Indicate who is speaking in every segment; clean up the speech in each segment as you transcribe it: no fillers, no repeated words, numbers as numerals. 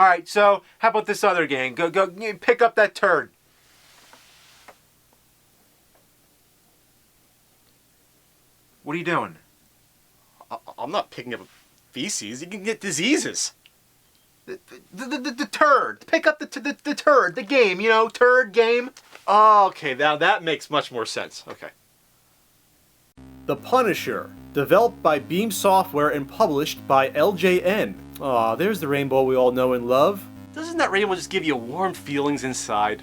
Speaker 1: Alright, so how about this other game? Go, pick up that turd. What are you doing?
Speaker 2: I'm not picking up feces. You can get diseases.
Speaker 1: The turd. Pick up the turd. The game, turd game.
Speaker 2: Oh, okay, now that makes much more sense. Okay.
Speaker 3: The Punisher, developed by Beam Software and published by LJN. Aw, there's the rainbow we all know and love.
Speaker 2: Doesn't that rainbow just give you warm feelings inside?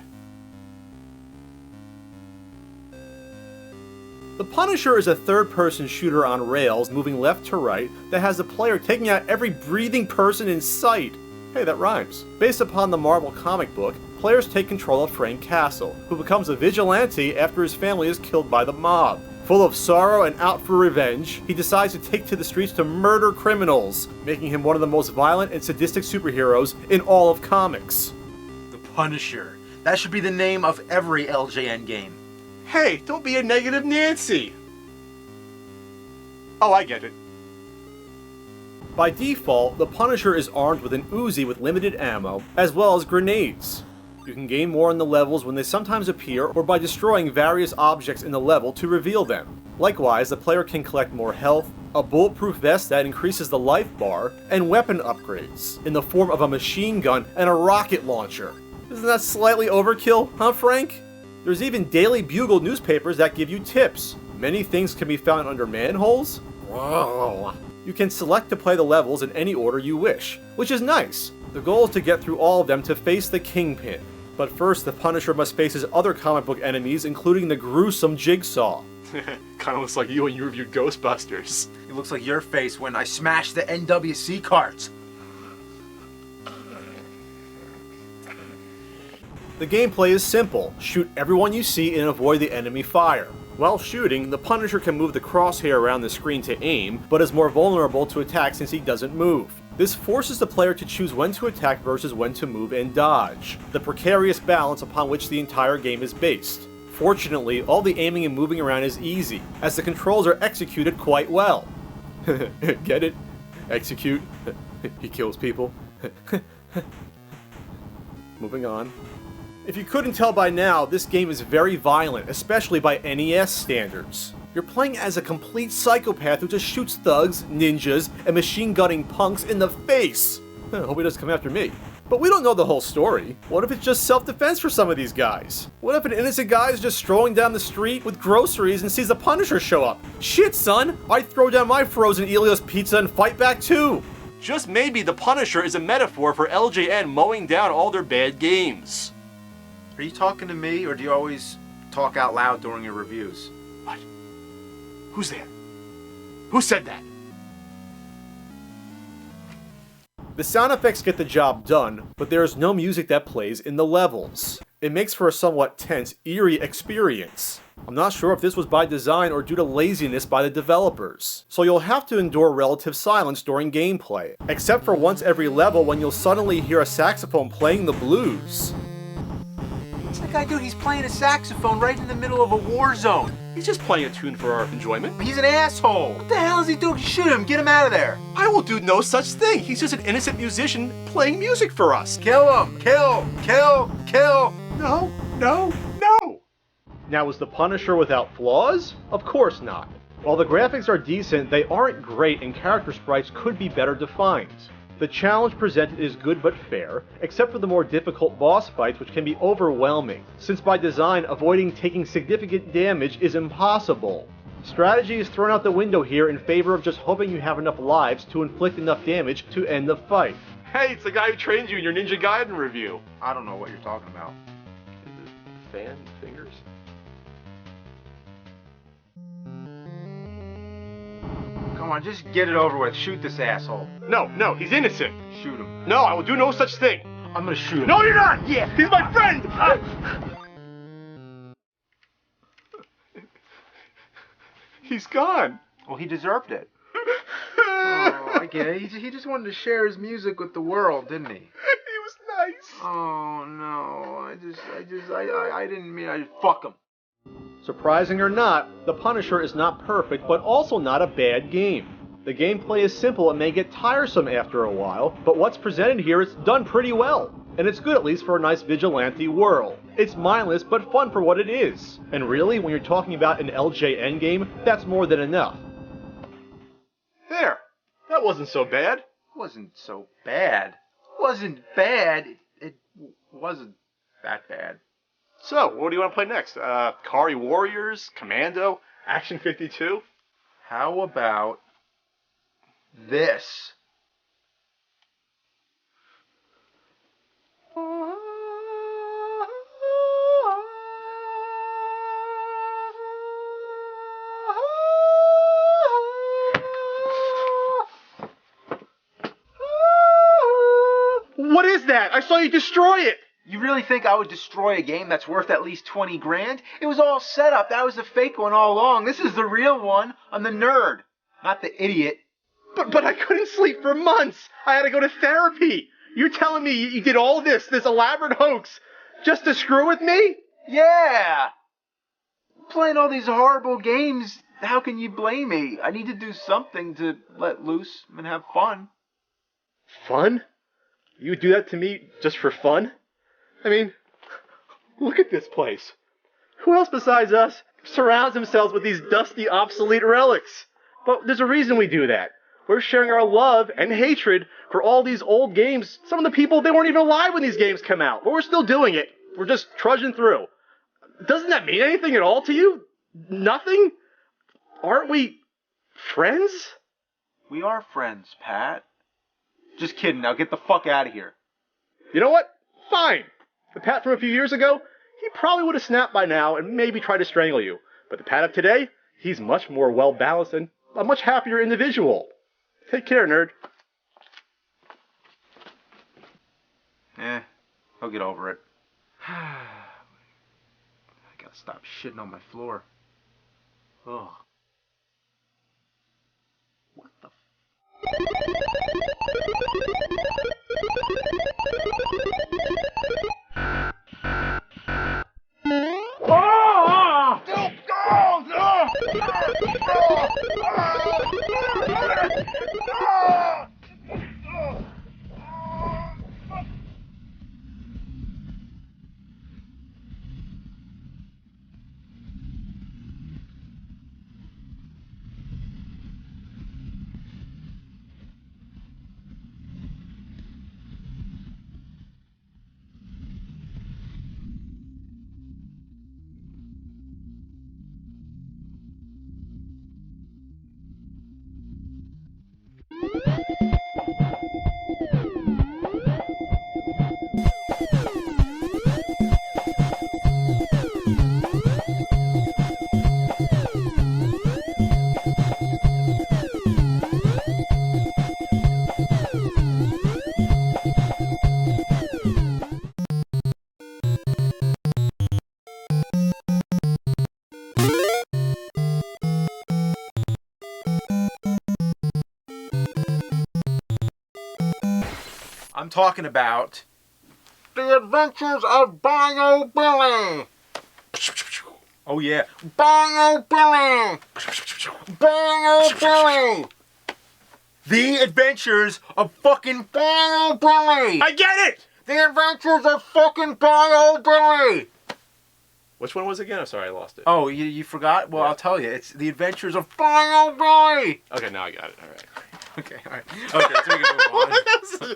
Speaker 3: The Punisher is a third-person shooter on rails, moving left to right, that has the player taking out every breathing person in sight. Hey, that rhymes. Based upon the Marvel comic book, players take control of Frank Castle, who becomes a vigilante after his family is killed by the mob. Full of sorrow and out for revenge, he decides to take to the streets to murder criminals, making him one of the most violent and sadistic superheroes in all of comics.
Speaker 1: The Punisher. That should be the name of every LJN game.
Speaker 2: Hey, don't be a negative Nancy! Oh, I get it.
Speaker 3: By default, the Punisher is armed with an Uzi with limited ammo, as well as grenades. You can gain more in the levels when they sometimes appear, or by destroying various objects in the level to reveal them. Likewise, the player can collect more health, a bulletproof vest that increases the life bar, and weapon upgrades, in the form of a machine gun and a rocket launcher. Isn't that slightly overkill, huh Frank? There's even Daily Bugle newspapers that give you tips. Many things can be found under manholes. Whoa. You can select to play the levels in any order you wish, which is nice. The goal is to get through all of them to face the Kingpin. But first, the Punisher must face his other comic book enemies, including the gruesome Jigsaw.
Speaker 2: Kinda looks like you when you reviewed Ghostbusters.
Speaker 1: It looks like your face when I smashed the NWC carts.
Speaker 3: The gameplay is simple. Shoot everyone you see and avoid the enemy fire. While shooting, the Punisher can move the crosshair around the screen to aim, but is more vulnerable to attack since he doesn't move. This forces the player to choose when to attack versus when to move and dodge, the precarious balance upon which the entire game is based. Fortunately, all the aiming and moving around is easy, as the controls are executed quite well. Get it? Execute. He kills people. Moving on. If you couldn't tell by now, this game is very violent, especially by NES standards. You're playing as a complete psychopath who just shoots thugs, ninjas, and machine-gunning punks in the face. Hope he doesn't come after me. But we don't know the whole story. What if it's just self-defense for some of these guys? What if an innocent guy is just strolling down the street with groceries and sees the Punisher show up? Shit, son! I'd throw down my frozen Elio's pizza and fight back too!
Speaker 2: Just maybe the Punisher is a metaphor for LJN mowing down all their bad games.
Speaker 1: Are you talking to me, or do you always talk out loud during your reviews?
Speaker 2: What? Who's there? Who said that?
Speaker 3: The sound effects get the job done, but there is no music that plays in the levels. It makes for a somewhat tense, eerie experience. I'm not sure if this was by design or due to laziness by the developers, so you'll have to endure relative silence during gameplay, except for once every level when you'll suddenly hear a saxophone playing the blues.
Speaker 1: What's that guy do? He's playing a saxophone right in the middle of a war zone.
Speaker 2: He's just playing a tune for our enjoyment.
Speaker 1: He's an asshole. What the hell is he doing? Shoot him. Get him out of there.
Speaker 2: I will do no such thing. He's just an innocent musician playing music for us.
Speaker 1: Kill him. Kill. Kill. Kill.
Speaker 2: No, no, no.
Speaker 3: Now, is the Punisher without flaws? Of course not. While the graphics are decent, they aren't great and character sprites could be better defined. The challenge presented is good but fair, except for the more difficult boss fights which can be overwhelming, since by design avoiding taking significant damage is impossible. Strategy is thrown out the window here in favor of just hoping you have enough lives to inflict enough damage to end the fight.
Speaker 2: Hey, it's the guy who trained you in your Ninja Gaiden review.
Speaker 1: I don't know what you're talking about.
Speaker 2: Fan fingers?
Speaker 1: Come on, just get it over with. Shoot this asshole.
Speaker 2: No, no, he's innocent.
Speaker 1: Shoot him.
Speaker 2: No, I will do no such thing.
Speaker 1: I'm gonna shoot him.
Speaker 2: No, you're not!
Speaker 1: Yeah.
Speaker 2: He's my friend! He's gone.
Speaker 1: Well, he deserved it. Oh, I get it. He just wanted to share his music with the world, didn't he?
Speaker 2: He was nice.
Speaker 1: Oh, no. I didn't mean I'd fuck him.
Speaker 3: Surprising or not, the Punisher is not perfect, but also not a bad game. The gameplay is simple and may get tiresome after a while, but what's presented here is done pretty well, and it's good at least for a nice vigilante whirl. It's mindless but fun for what it is, and really, when you're talking about an LJN game, that's more than enough. There! That wasn't so bad.
Speaker 1: Wasn't so bad. Wasn't bad. It wasn't that bad.
Speaker 3: So, what do you want to play next? Kari Warriors? Commando? Action 52?
Speaker 1: How about this?
Speaker 3: What is that? I saw you destroy it!
Speaker 1: You really think I would destroy a game that's worth at least 20 grand? It was all set up. That was the fake one all along. This is the real one. I'm the nerd, not the idiot.
Speaker 3: But I couldn't sleep for months. I had to go to therapy. You're telling me you did all this elaborate hoax, just to screw with me?
Speaker 1: Yeah. Playing all these horrible games, how can you blame me? I need to do something to let loose and have fun.
Speaker 3: Fun? You would do that to me just for fun? I mean, look at this place. Who else besides us surrounds themselves with these dusty, obsolete relics? But there's a reason we do that. We're sharing our love and hatred for all these old games. Some of the people, they weren't even alive when these games come out, but we're still doing it. We're just trudging through. Doesn't that mean anything at all to you? Nothing? Aren't we friends?
Speaker 1: We are friends, Pat. Just kidding. Now get the fuck out of here.
Speaker 3: You know what? Fine. The Pat from a few years ago, he probably would have snapped by now and maybe tried to strangle you. But the Pat of today, he's much more well-balanced and a much happier individual. Take care, nerd.
Speaker 1: I'll get over it. I gotta stop shitting on my floor. Ugh. What the I'm talking about The Adventures of Bayou Billy. Oh yeah, Bayou Billy. Bayou Billy. The Adventures of fucking Bayou Billy.
Speaker 3: I get it!
Speaker 1: The Adventures of fucking Bayou Billy.
Speaker 3: Which one was it again? I'm sorry, I lost it.
Speaker 1: Oh, you forgot? Well,
Speaker 3: Yeah.
Speaker 1: I'll tell you. It's The Adventures of Bayou Billy.
Speaker 3: Okay, now I got it. All right.
Speaker 1: Okay, all right. Okay, so we can move on.